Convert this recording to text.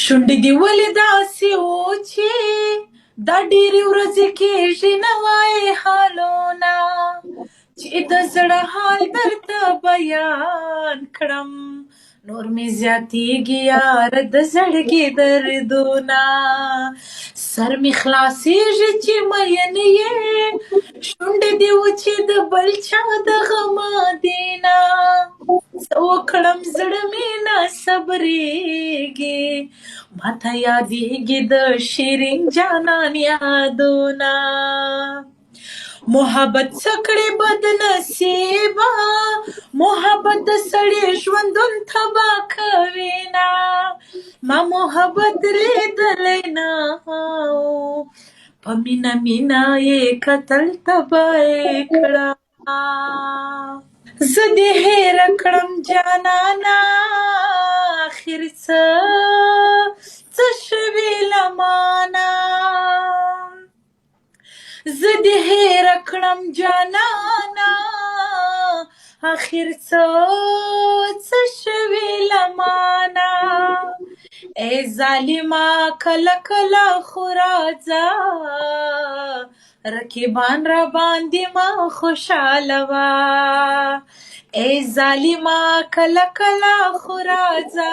شونډې دې ولې داسې وچې دا ډېرې ورځې کېږي نه وایې حالونه چې د زړه حال درته بیان کړم نور مې زیاتېږي یاره د زړګي دردونه سر مې خلاصېږي چې مین یې شونډې دې وچې د بل چا د غمه دینه څه وکړم زړه مې نه صبرېږي ماته یادېږي د شیرین جانان یادونه محبت څه کړې بد نصیبه محبت د سړي ژوندون تباه کوي نه ما محبت لیدلی نه په مینه مینه یې کتل تباه یې کړه زه دې هېره کړم جانانه اخر څه شوي له مانه زه دې هېره کړم جانانه اخر څه شوي له مانه ای ظالمه کله کله خو راځه رقیبان را باندې ما خوشحالوه ای ظالمه کله کله خو راځه